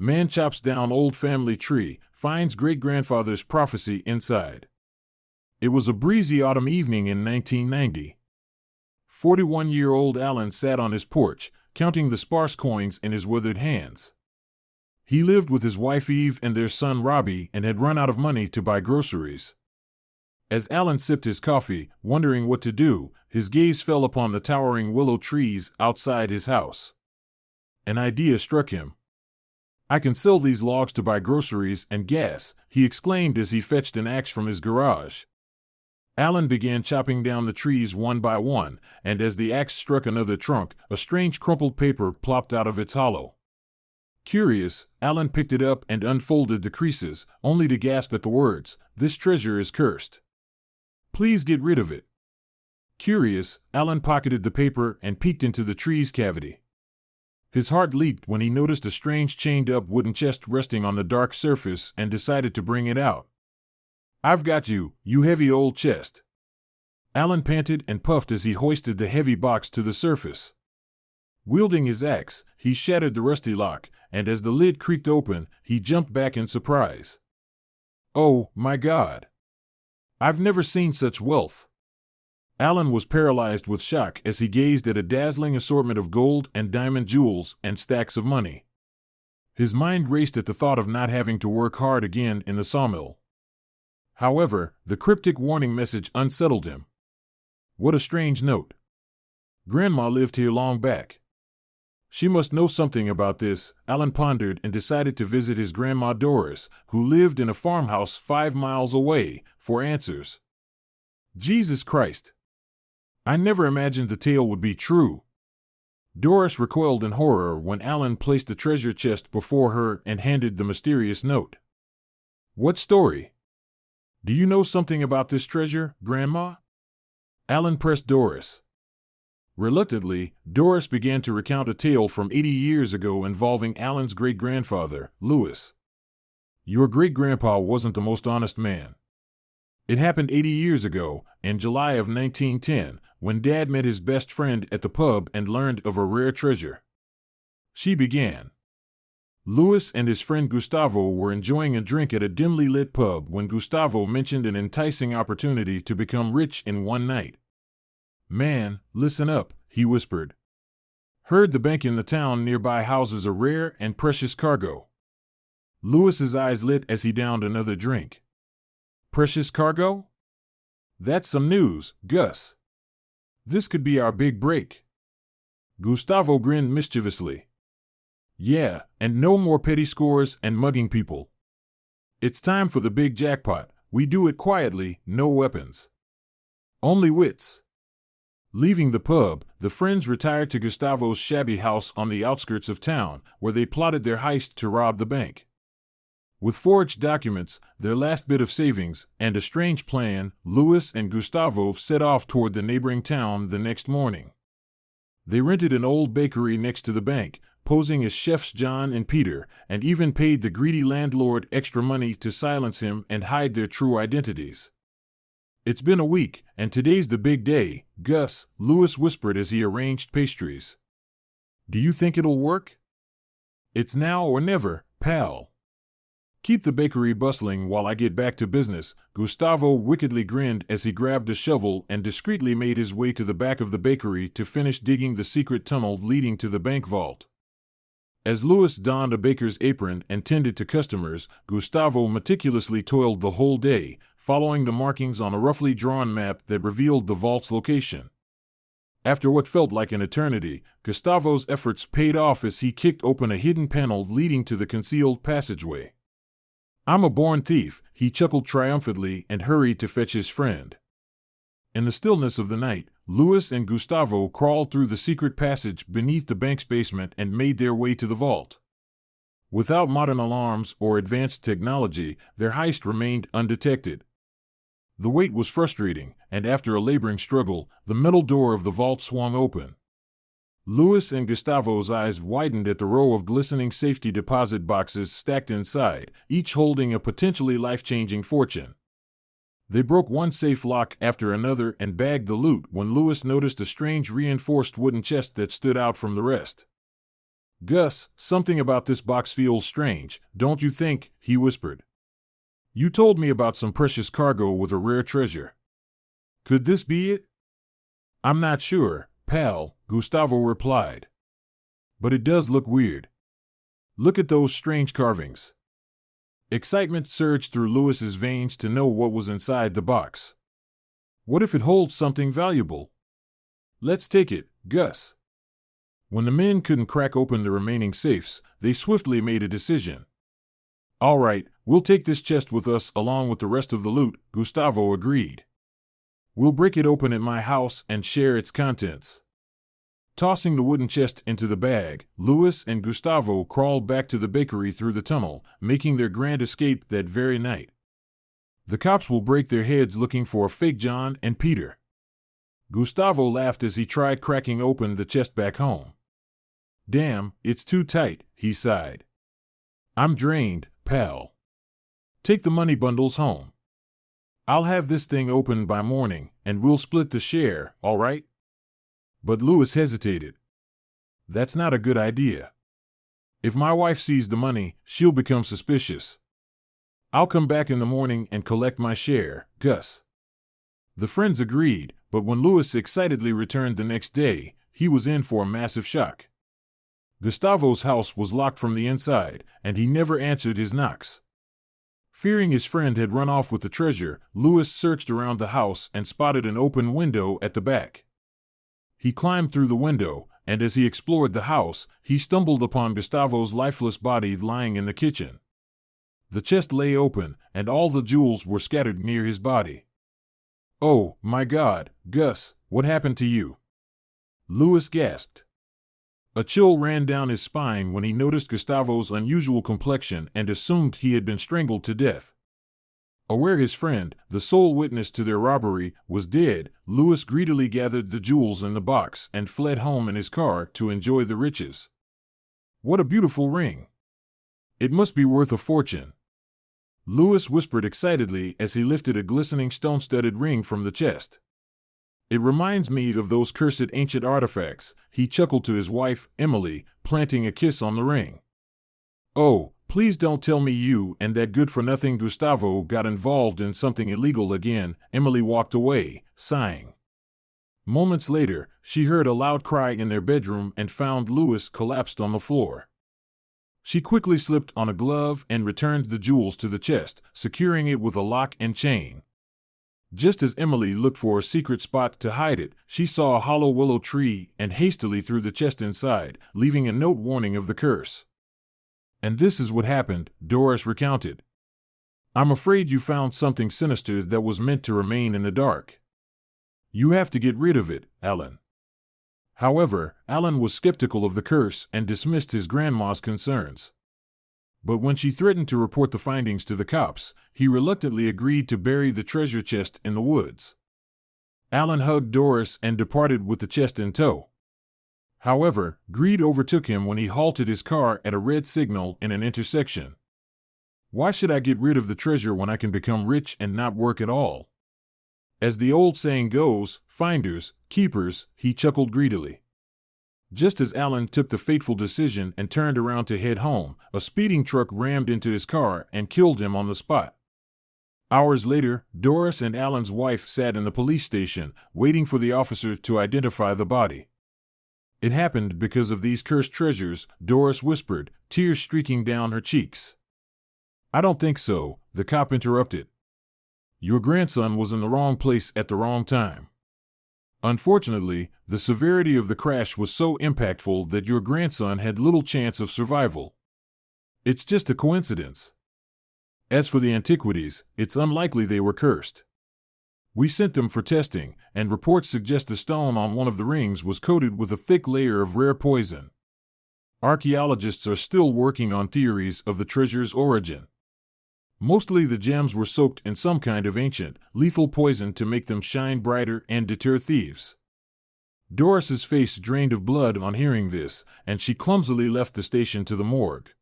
Man chops down old family tree, finds great-grandfather's prophecy inside. It was a breezy autumn evening in 1990. 41-year-old Alan sat on his porch, counting the sparse coins in his withered hands. He lived with his wife Eve and their son Robbie and had run out of money to buy groceries. As Alan sipped his coffee, wondering what to do, his gaze fell upon the towering willow trees outside his house. An idea struck him. "I can sell these logs to buy groceries and gas," he exclaimed as he fetched an axe from his garage. Alan began chopping down the trees one by one, and as the axe struck another trunk, a strange crumpled paper plopped out of its hollow. Curious, Alan picked it up and unfolded the creases, only to gasp at the words, "This treasure is cursed. Please get rid of it." Curious, Alan pocketed the paper and peeked into the tree's cavity. His heart leaped when he noticed a strange chained-up wooden chest resting on the dark surface and decided to bring it out. "I've got you, you heavy old chest." Alan panted and puffed as he hoisted the heavy box to the surface. Wielding his axe, he shattered the rusty lock, and as the lid creaked open, he jumped back in surprise. "Oh, my God! I've never seen such wealth." Alan was paralyzed with shock as he gazed at a dazzling assortment of gold and diamond jewels and stacks of money. His mind raced at the thought of not having to work hard again in the sawmill. However, the cryptic warning message unsettled him. What a strange note. Grandma lived here long back. She must know something about this, Alan pondered and decided to visit his grandma Doris, who lived in a farmhouse 5 miles away, for answers. Jesus Christ! I never imagined the tale would be true. Doris recoiled in horror when Alan placed the treasure chest before her and handed the mysterious note. "What story? Do you know something about this treasure, Grandma?" Alan pressed Doris. Reluctantly, Doris began to recount a tale from 80 years ago involving Alan's great-grandfather, Louis. "Your great-grandpa wasn't the most honest man. It happened 80 years ago, in July of 1910, when Dad met his best friend at the pub and learned of a rare treasure." She began. Louis and his friend Gustavo were enjoying a drink at a dimly lit pub when Gustavo mentioned an enticing opportunity to become rich in one night. "Man, listen up," he whispered. "Heard the bank in the town nearby houses a rare and precious cargo." Louis's eyes lit as he downed another drink. "Precious cargo? That's some news, Gus. This could be our big break." Gustavo grinned mischievously. "Yeah, and no more petty scores and mugging people. It's time for the big jackpot. We do it quietly, no weapons. Only wits." Leaving the pub, the friends retired to Gustavo's shabby house on the outskirts of town, where they plotted their heist to rob the bank. With forged documents, their last bit of savings, and a strange plan, Louis and Gustavo set off toward the neighboring town the next morning. They rented an old bakery next to the bank, posing as chefs John and Peter, and even paid the greedy landlord extra money to silence him and hide their true identities. "It's been a week, and today's the big day, Gus," Louis whispered as he arranged pastries. "Do you think it'll work?" "It's now or never, pal. Keep the bakery bustling while I get back to business." Gustavo wickedly grinned as he grabbed a shovel and discreetly made his way to the back of the bakery to finish digging the secret tunnel leading to the bank vault. As Louis donned a baker's apron and tended to customers, Gustavo meticulously toiled the whole day, following the markings on a roughly drawn map that revealed the vault's location. After what felt like an eternity, Gustavo's efforts paid off as he kicked open a hidden panel leading to the concealed passageway. "I'm a born thief," he chuckled triumphantly and hurried to fetch his friend. In the stillness of the night, Louis and Gustavo crawled through the secret passage beneath the bank's basement and made their way to the vault. Without modern alarms or advanced technology, their heist remained undetected. The wait was frustrating, and after a laboring struggle, the metal door of the vault swung open. Louis and Gustavo's eyes widened at the row of glistening safety deposit boxes stacked inside, each holding a potentially life-changing fortune. They broke one safe lock after another and bagged the loot when Louis noticed a strange reinforced wooden chest that stood out from the rest. Gus, something about this box feels strange, don't you think? He whispered. You told me about some precious cargo with a rare treasure. Could this be it? I'm not sure, pal, Gustavo replied. But it does look weird. Look at those strange carvings. Excitement surged through Lewis's veins to know what was inside the box. What if it holds something valuable? Let's take it, Gus. When the men couldn't crack open the remaining safes, they swiftly made a decision. All right, we'll take this chest with us along with the rest of the loot, Gustavo agreed. We'll break it open at my house and share its contents. Tossing the wooden chest into the bag, Lewis and Gustavo crawled back to the bakery through the tunnel, making their grand escape that very night. The cops will break their heads looking for fake John and Peter. Gustavo laughed as he tried cracking open the chest back home. Damn, it's too tight, he sighed. I'm drained, pal. Take the money bundles home. I'll have this thing open by morning, and we'll split the share, all right? But Lewis hesitated. That's not a good idea. If my wife sees the money, she'll become suspicious. I'll come back in the morning and collect my share, Gus. The friends agreed, but when Lewis excitedly returned the next day, he was in for a massive shock. Gustavo's house was locked from the inside, and he never answered his knocks. Fearing his friend had run off with the treasure, Lewis searched around the house and spotted an open window at the back. He climbed through the window, and as he explored the house, he stumbled upon Gustavo's lifeless body lying in the kitchen. The chest lay open, and all the jewels were scattered near his body. Oh, my God, Gus, what happened to you? Lewis gasped. A chill ran down his spine when he noticed Gustavo's unusual complexion and assumed he had been strangled to death. Aware his friend, the sole witness to their robbery, was dead, Lewis greedily gathered the jewels in the box and fled home in his car to enjoy the riches. What a beautiful ring! It must be worth a fortune. Lewis whispered excitedly as he lifted a glistening stone-studded ring from the chest. It reminds me of those cursed ancient artifacts, he chuckled to his wife, Emily, planting a kiss on the ring. Oh, please don't tell me you and that good-for-nothing Gustavo got involved in something illegal again. Emily walked away, sighing. Moments later, she heard a loud cry in their bedroom and found Lewis collapsed on the floor. She quickly slipped on a glove and returned the jewels to the chest, securing it with a lock and chain. Just as Emily looked for a secret spot to hide it, she saw a hollow willow tree and hastily threw the chest inside, leaving a note warning of the curse. And this is what happened, Doris recounted. I'm afraid you found something sinister that was meant to remain in the dark. You have to get rid of it, Alan. However, Alan was skeptical of the curse and dismissed his grandma's concerns. But when she threatened to report the findings to the cops, he reluctantly agreed to bury the treasure chest in the woods. Alan hugged Doris and departed with the chest in tow. However, greed overtook him when he halted his car at a red signal in an intersection. Why should I get rid of the treasure when I can become rich and not work at all? As the old saying goes, finders, keepers, he chuckled greedily. Just as Alan took the fateful decision and turned around to head home, a speeding truck rammed into his car and killed him on the spot. Hours later, Doris and Alan's wife sat in the police station, waiting for the officer to identify the body. It happened because of these cursed treasures, Doris whispered, tears streaking down her cheeks. I don't think so, the cop interrupted. Your grandson was in the wrong place at the wrong time. Unfortunately, the severity of the crash was so impactful that your grandson had little chance of survival. It's just a coincidence. As for the antiquities, it's unlikely they were cursed. We sent them for testing, and reports suggest the stone on one of the rings was coated with a thick layer of rare poison. Archaeologists are still working on theories of the treasure's origin. Mostly the gems were soaked in some kind of ancient, lethal poison to make them shine brighter and deter thieves. Doris's face drained of blood on hearing this, and she clumsily left the station to the morgue.